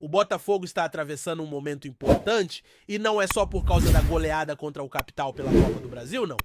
O Botafogo está atravessando um momento importante e não é só por causa da goleada contra o Capital pela Copa do Brasil, não.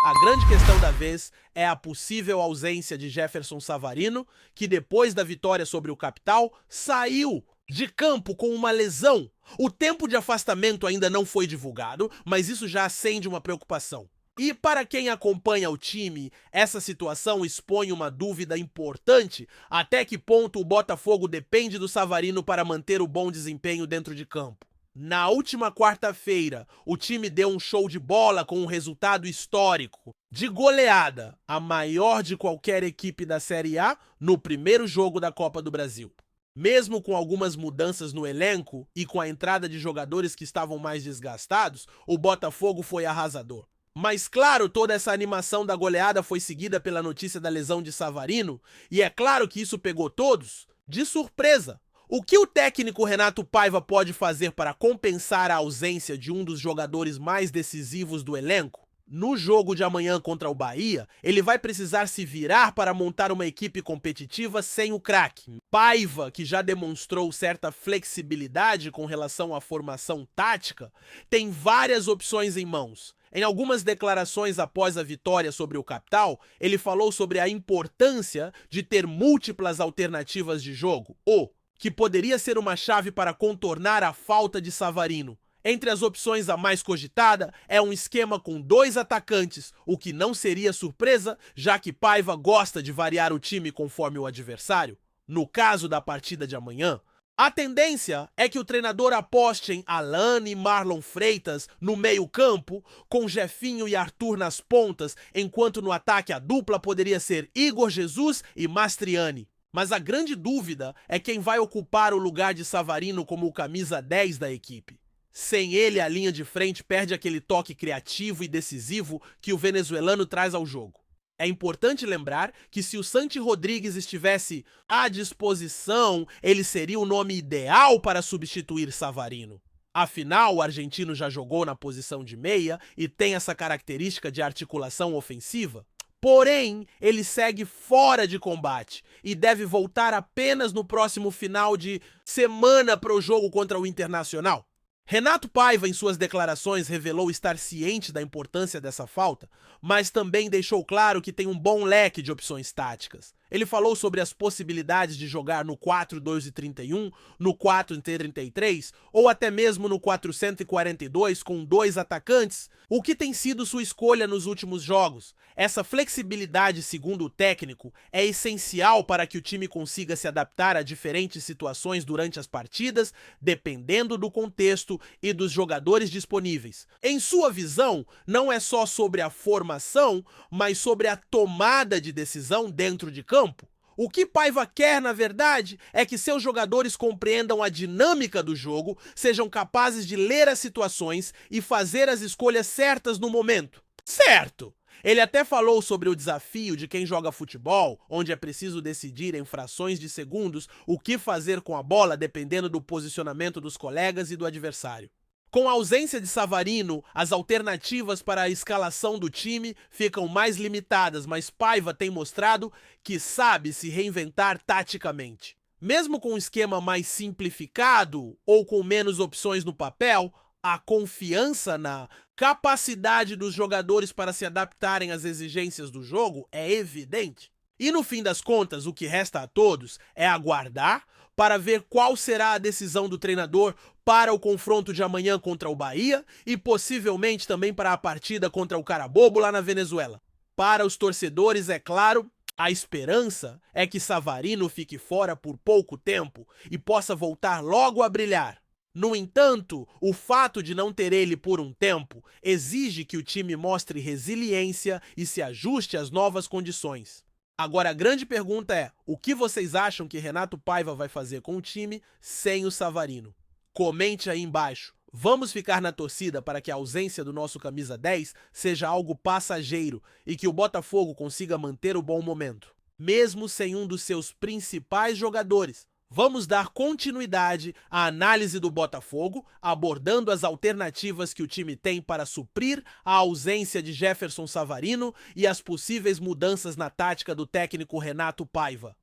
A grande questão da vez é a possível ausência de Jefferson Savarino, que depois da vitória sobre o Capital, saiu de campo com uma lesão. O tempo de afastamento ainda não foi divulgado, mas isso já acende uma preocupação. E para quem acompanha o time, essa situação expõe uma dúvida importante: até que ponto o Botafogo depende do Savarino para manter o bom desempenho dentro de campo. Na última quarta-feira, o time deu um show de bola com um resultado histórico, de goleada, a maior de qualquer equipe da Série A, no primeiro jogo da Copa do Brasil. Mesmo com algumas mudanças no elenco e com a entrada de jogadores que estavam mais desgastados, o Botafogo foi arrasador. Mas claro, toda essa animação da goleada foi seguida pela notícia da lesão de Savarino, e é claro que isso pegou todos de surpresa. O que o técnico Renato Paiva pode fazer para compensar a ausência de um dos jogadores mais decisivos do elenco? No jogo de amanhã contra o Bahia, ele vai precisar se virar para montar uma equipe competitiva sem o craque. Paiva, que já demonstrou certa flexibilidade com relação à formação tática, tem várias opções em mãos. Em algumas declarações após a vitória sobre o Capital, ele falou sobre a importância de ter múltiplas alternativas de jogo, ou que poderia ser uma chave para contornar a falta de Savarino. Entre as opções a mais cogitada é um esquema com 2 atacantes, o que não seria surpresa, já que Paiva gosta de variar o time conforme o adversário. No caso da partida de amanhã, a tendência é que o treinador aposte em Alane e Marlon Freitas no meio-campo, com Jefinho e Arthur nas pontas, enquanto no ataque a dupla poderia ser Igor Jesus e Mastriani. Mas a grande dúvida é quem vai ocupar o lugar de Savarino como o camisa 10 da equipe. Sem ele, a linha de frente perde aquele toque criativo e decisivo que o venezuelano traz ao jogo. É importante lembrar que se o Santi Rodrigues estivesse à disposição, ele seria o nome ideal para substituir Savarino. Afinal, o argentino já jogou na posição de meia e tem essa característica de articulação ofensiva. Porém, ele segue fora de combate e deve voltar apenas no próximo final de semana para o jogo contra o Internacional. Renato Paiva, em suas declarações, revelou estar ciente da importância dessa falta, mas também deixou claro que tem um bom leque de opções táticas. Ele falou sobre as possibilidades de jogar no 4-2-31, no 4-33 ou até mesmo no 442 com 2 atacantes, o que tem sido sua escolha nos últimos jogos. Essa flexibilidade, segundo o técnico, é essencial para que o time consiga se adaptar a diferentes situações durante as partidas, dependendo do contexto e dos jogadores disponíveis. Em sua visão, não é só sobre a formação, mas sobre a tomada de decisão dentro de campo. O que Paiva quer, na verdade, é que seus jogadores compreendam a dinâmica do jogo, sejam capazes de ler as situações e fazer as escolhas certas no momento. Certo! Ele até falou sobre o desafio de quem joga futebol, onde é preciso decidir em frações de segundos o que fazer com a bola dependendo do posicionamento dos colegas e do adversário. Com a ausência de Savarino, as alternativas para a escalação do time ficam mais limitadas, mas Paiva tem mostrado que sabe se reinventar taticamente. Mesmo com um esquema mais simplificado ou com menos opções no papel, a confiança na capacidade dos jogadores para se adaptarem às exigências do jogo é evidente. E no fim das contas, o que resta a todos é aguardar para ver qual será a decisão do treinador para o confronto de amanhã contra o Bahia e possivelmente também para a partida contra o Carabobo lá na Venezuela. Para os torcedores, é claro, a esperança é que Savarino fique fora por pouco tempo e possa voltar logo a brilhar. No entanto, o fato de não ter ele por um tempo exige que o time mostre resiliência e se ajuste às novas condições. Agora a grande pergunta é, o que vocês acham que Renato Paiva vai fazer com o time sem o Savarino? Comente aí embaixo. Vamos ficar na torcida para que a ausência do nosso camisa 10 seja algo passageiro e que o Botafogo consiga manter o bom momento, mesmo sem um dos seus principais jogadores. Vamos dar continuidade à análise do Botafogo, abordando as alternativas que o time tem para suprir a ausência de Jefferson Savarino e as possíveis mudanças na tática do técnico Renato Paiva.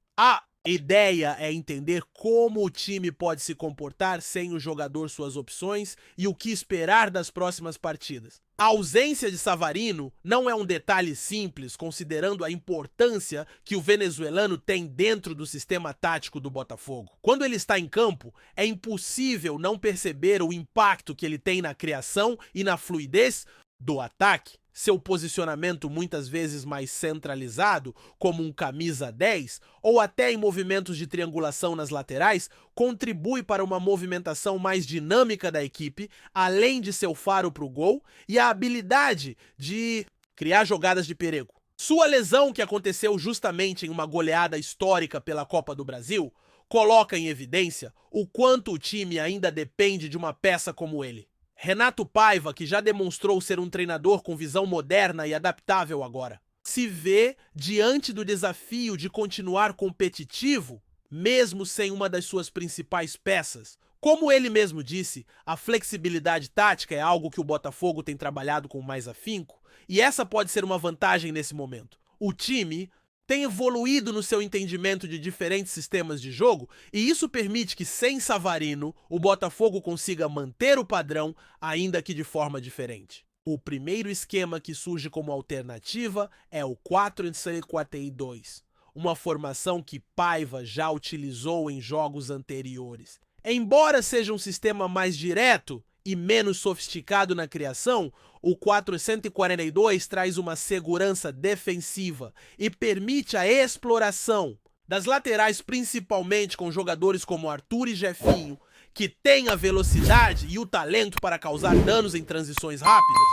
Ideia é entender como o time pode se comportar sem o jogador suas opções e o que esperar das próximas partidas. A ausência de Savarino não é um detalhe simples, considerando a importância que o venezuelano tem dentro do sistema tático do Botafogo. Quando ele está em campo, é impossível não perceber o impacto que ele tem na criação e na fluidez do ataque. Seu posicionamento muitas vezes mais centralizado, como um camisa 10, ou até em movimentos de triangulação nas laterais, contribui para uma movimentação mais dinâmica da equipe, além de seu faro para o gol e a habilidade de criar jogadas de perigo. Sua lesão, que aconteceu justamente em uma goleada histórica pela Copa do Brasil, coloca em evidência o quanto o time ainda depende de uma peça como ele. Renato Paiva, que já demonstrou ser um treinador com visão moderna e adaptável agora, se vê diante do desafio de continuar competitivo, mesmo sem uma das suas principais peças. Como ele mesmo disse, a flexibilidade tática é algo que o Botafogo tem trabalhado com mais afinco, e essa pode ser uma vantagem nesse momento. O time tem evoluído no seu entendimento de diferentes sistemas de jogo e isso permite que, sem Savarino, o Botafogo consiga manter o padrão, ainda que de forma diferente. O primeiro esquema que surge como alternativa é o 4-3-4-2, uma formação que Paiva já utilizou em jogos anteriores. Embora seja um sistema mais direto e menos sofisticado na criação, o 442 traz uma segurança defensiva e permite a exploração das laterais, principalmente com jogadores como Arthur e Jefinho, que têm a velocidade e o talento para causar danos em transições rápidas.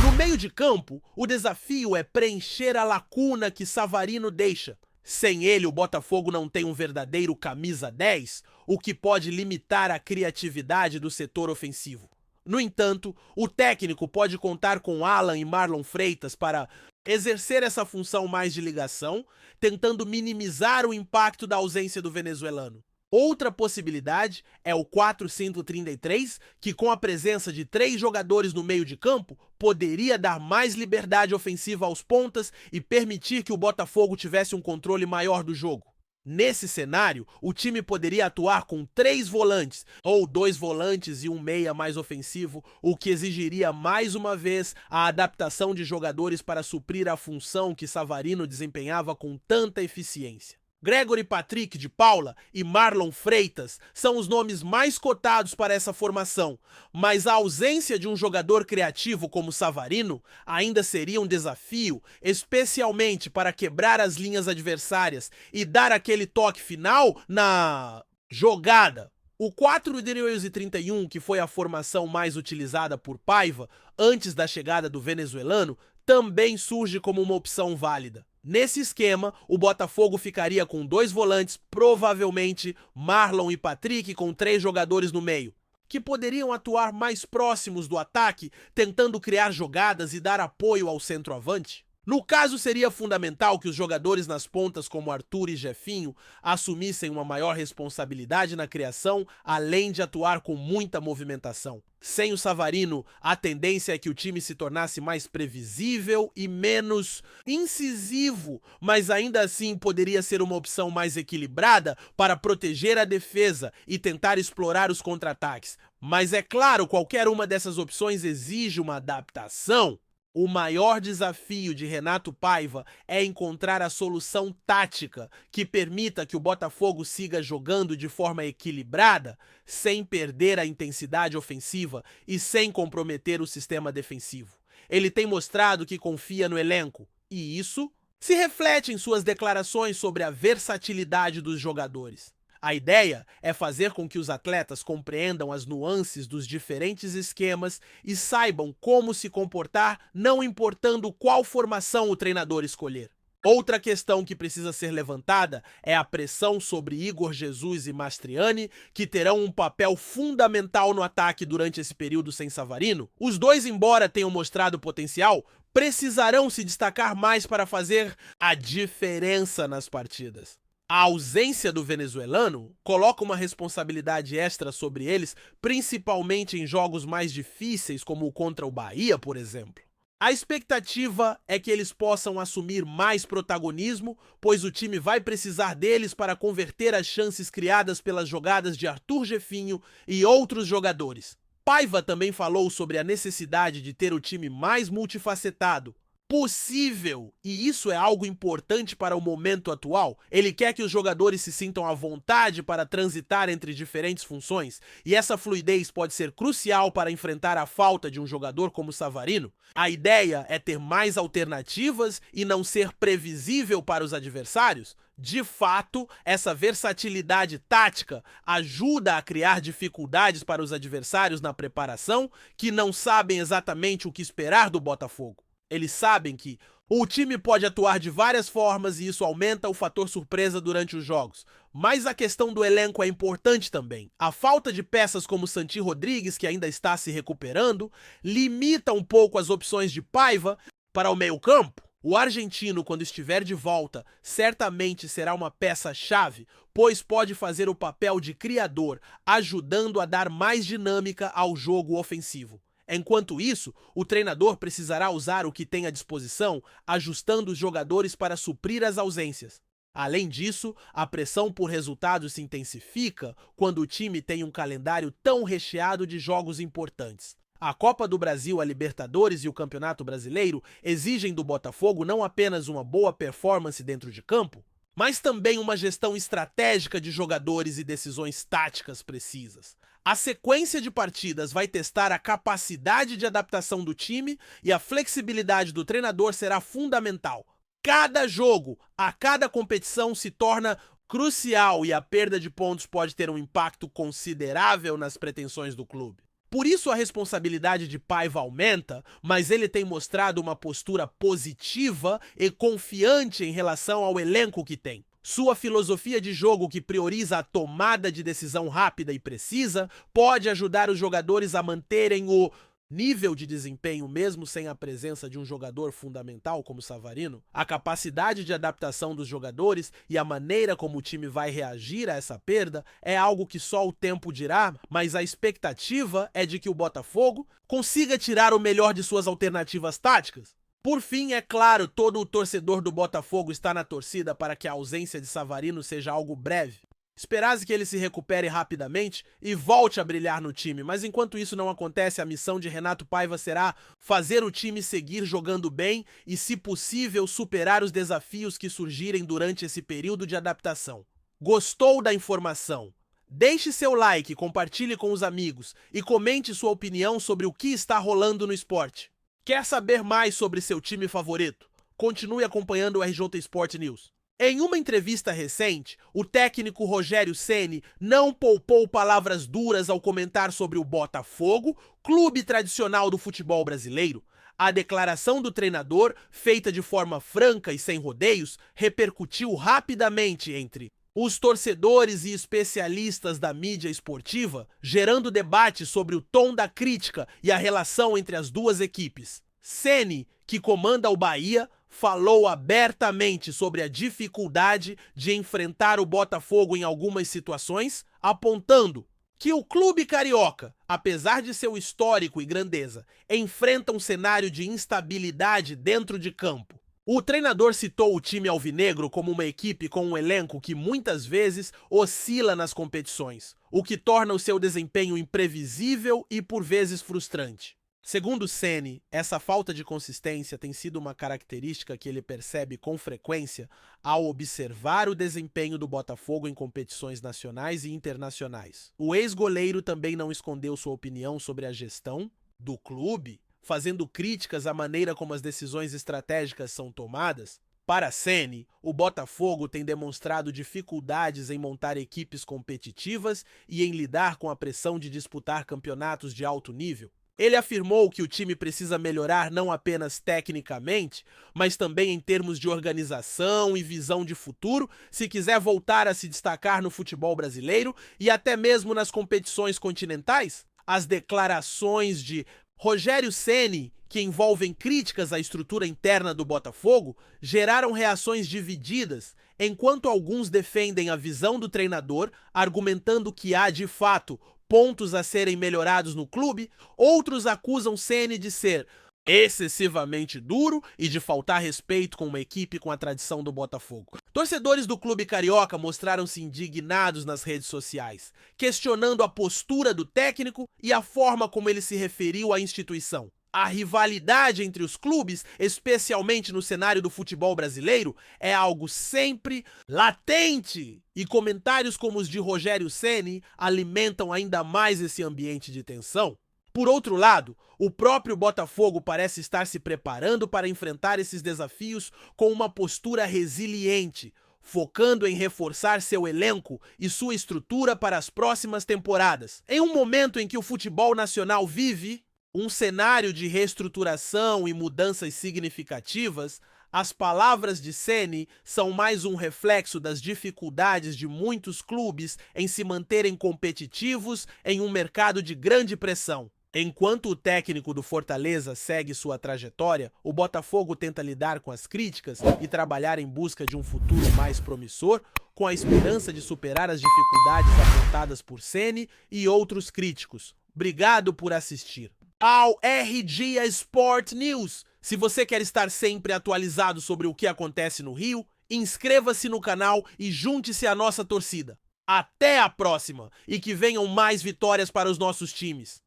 No meio de campo, o desafio é preencher a lacuna que Savarino deixa. Sem ele, o Botafogo não tem um verdadeiro camisa 10, o que pode limitar a criatividade do setor ofensivo. No entanto, o técnico pode contar com Alan e Marlon Freitas para exercer essa função mais de ligação, tentando minimizar o impacto da ausência do venezuelano. Outra possibilidade é o 4-5-33, que com a presença de 3 jogadores no meio de campo, poderia dar mais liberdade ofensiva aos pontas e permitir que o Botafogo tivesse um controle maior do jogo. Nesse cenário, o time poderia atuar com 3 volantes, ou 2 volantes e um meia mais ofensivo, o que exigiria mais uma vez a adaptação de jogadores para suprir a função que Savarino desempenhava com tanta eficiência. Gregory Patrick de Paula e Marlon Freitas são os nomes mais cotados para essa formação, mas a ausência de um jogador criativo como Savarino ainda seria um desafio, especialmente para quebrar as linhas adversárias e dar aquele toque final na jogada. O 4-2-31, que foi a formação mais utilizada por Paiva antes da chegada do venezuelano, também surge como uma opção válida. Nesse esquema, o Botafogo ficaria com 2 volantes, provavelmente Marlon e Patrick, com 3 jogadores no meio, que poderiam atuar mais próximos do ataque, tentando criar jogadas e dar apoio ao centroavante. No caso, seria fundamental que os jogadores nas pontas como Arthur e Jefinho assumissem uma maior responsabilidade na criação, além de atuar com muita movimentação. Sem o Savarino, a tendência é que o time se tornasse mais previsível e menos incisivo, mas ainda assim poderia ser uma opção mais equilibrada para proteger a defesa e tentar explorar os contra-ataques. Mas é claro, qualquer uma dessas opções exige uma adaptação. O maior desafio de Renato Paiva é encontrar a solução tática que permita que o Botafogo siga jogando de forma equilibrada, sem perder a intensidade ofensiva e sem comprometer o sistema defensivo. Ele tem mostrado que confia no elenco, e isso se reflete em suas declarações sobre a versatilidade dos jogadores. A ideia é fazer com que os atletas compreendam as nuances dos diferentes esquemas e saibam como se comportar, não importando qual formação o treinador escolher. Outra questão que precisa ser levantada é a pressão sobre Igor Jesus e Mastriani, que terão um papel fundamental no ataque durante esse período sem Savarino. Os dois, embora tenham mostrado potencial, precisarão se destacar mais para fazer a diferença nas partidas. A ausência do venezuelano coloca uma responsabilidade extra sobre eles, principalmente em jogos mais difíceis, como o contra o Bahia, por exemplo. A expectativa é que eles possam assumir mais protagonismo, pois o time vai precisar deles para converter as chances criadas pelas jogadas de Arthur Jefinho e outros jogadores. Paiva também falou sobre a necessidade de ter o time mais multifacetado possível, e isso é algo importante para o momento atual. Ele quer que os jogadores se sintam à vontade para transitar entre diferentes funções, e essa fluidez pode ser crucial para enfrentar a falta de um jogador como Savarino. A ideia é ter mais alternativas e não ser previsível para os adversários. De fato, essa versatilidade tática ajuda a criar dificuldades para os adversários na preparação, que não sabem exatamente o que esperar do Botafogo. Eles sabem que o time pode atuar de várias formas e isso aumenta o fator surpresa durante os jogos. Mas a questão do elenco é importante também. A falta de peças como Santi Rodrigues, que ainda está se recuperando, limita um pouco as opções de Paiva para o meio-campo. O argentino, quando estiver de volta, certamente será uma peça-chave, pois pode fazer o papel de criador, ajudando a dar mais dinâmica ao jogo ofensivo. Enquanto isso, o treinador precisará usar o que tem à disposição, ajustando os jogadores para suprir as ausências. Além disso, a pressão por resultados se intensifica quando o time tem um calendário tão recheado de jogos importantes. A Copa do Brasil, a Libertadores e o Campeonato Brasileiro exigem do Botafogo não apenas uma boa performance dentro de campo, mas também uma gestão estratégica de jogadores e decisões táticas precisas. A sequência de partidas vai testar a capacidade de adaptação do time e a flexibilidade do treinador será fundamental. Cada jogo, a cada competição se torna crucial e a perda de pontos pode ter um impacto considerável nas pretensões do clube. Por isso a responsabilidade de Paiva aumenta, mas ele tem mostrado uma postura positiva e confiante em relação ao elenco que tem. Sua filosofia de jogo, que prioriza a tomada de decisão rápida e precisa, pode ajudar os jogadores a manterem o nível de desempenho mesmo sem a presença de um jogador fundamental como Savarino. A capacidade de adaptação dos jogadores e a maneira como o time vai reagir a essa perda é algo que só o tempo dirá, mas a expectativa é de que o Botafogo consiga tirar o melhor de suas alternativas táticas. Por fim, é claro, todo o torcedor do Botafogo está na torcida para que a ausência de Savarino seja algo breve. Esperase que ele se recupere rapidamente e volte a brilhar no time, mas enquanto isso não acontece, a missão de Renato Paiva será fazer o time seguir jogando bem e, se possível, superar os desafios que surgirem durante esse período de adaptação. Gostou da informação? Deixe seu like, compartilhe com os amigos e comente sua opinião sobre o que está rolando no esporte. Quer saber mais sobre seu time favorito? Continue acompanhando o RJ Sport News. Em uma entrevista recente, o técnico Rogério Ceni não poupou palavras duras ao comentar sobre o Botafogo, clube tradicional do futebol brasileiro. A declaração do treinador, feita de forma franca e sem rodeios, repercutiu rapidamente entre os torcedores e especialistas da mídia esportiva, gerando debate sobre o tom da crítica e a relação entre as duas equipes. Ceni, que comanda o Bahia, falou abertamente sobre a dificuldade de enfrentar o Botafogo em algumas situações, apontando que o clube carioca, apesar de seu histórico e grandeza, enfrenta um cenário de instabilidade dentro de campo. O treinador citou o time alvinegro como uma equipe com um elenco que muitas vezes oscila nas competições, o que torna o seu desempenho imprevisível e por vezes frustrante. Segundo Ceni, essa falta de consistência tem sido uma característica que ele percebe com frequência ao observar o desempenho do Botafogo em competições nacionais e internacionais. O ex-goleiro também não escondeu sua opinião sobre a gestão do clube, fazendo críticas à maneira como as decisões estratégicas são tomadas. Para Ceni, o Botafogo tem demonstrado dificuldades em montar equipes competitivas e em lidar com a pressão de disputar campeonatos de alto nível. Ele afirmou que o time precisa melhorar não apenas tecnicamente, mas também em termos de organização e visão de futuro, se quiser voltar a se destacar no futebol brasileiro e até mesmo nas competições continentais. As declarações de Rogério Ceni, que envolvem críticas à estrutura interna do Botafogo, geraram reações divididas, enquanto alguns defendem a visão do treinador, argumentando que há, de fato, pontos a serem melhorados no clube, outros acusam Ceni de ser excessivamente duro e de faltar respeito com uma equipe com a tradição do Botafogo. Torcedores do clube carioca mostraram-se indignados nas redes sociais, questionando a postura do técnico e a forma como ele se referiu à instituição. A rivalidade entre os clubes, especialmente no cenário do futebol brasileiro, é algo sempre latente. E comentários como os de Rogério Ceni alimentam ainda mais esse ambiente de tensão. Por outro lado, o próprio Botafogo parece estar se preparando para enfrentar esses desafios com uma postura resiliente, focando em reforçar seu elenco e sua estrutura para as próximas temporadas. Em um momento em que o futebol nacional vive um cenário de reestruturação e mudanças significativas, as palavras de Ceni são mais um reflexo das dificuldades de muitos clubes em se manterem competitivos em um mercado de grande pressão. Enquanto o técnico do Fortaleza segue sua trajetória, o Botafogo tenta lidar com as críticas e trabalhar em busca de um futuro mais promissor, com a esperança de superar as dificuldades apontadas por Ceni e outros críticos. Obrigado por assistir ao RG Sport News. Se você quer estar sempre atualizado sobre o que acontece no Rio, inscreva-se no canal e junte-se à nossa torcida. Até a próxima e que venham mais vitórias para os nossos times.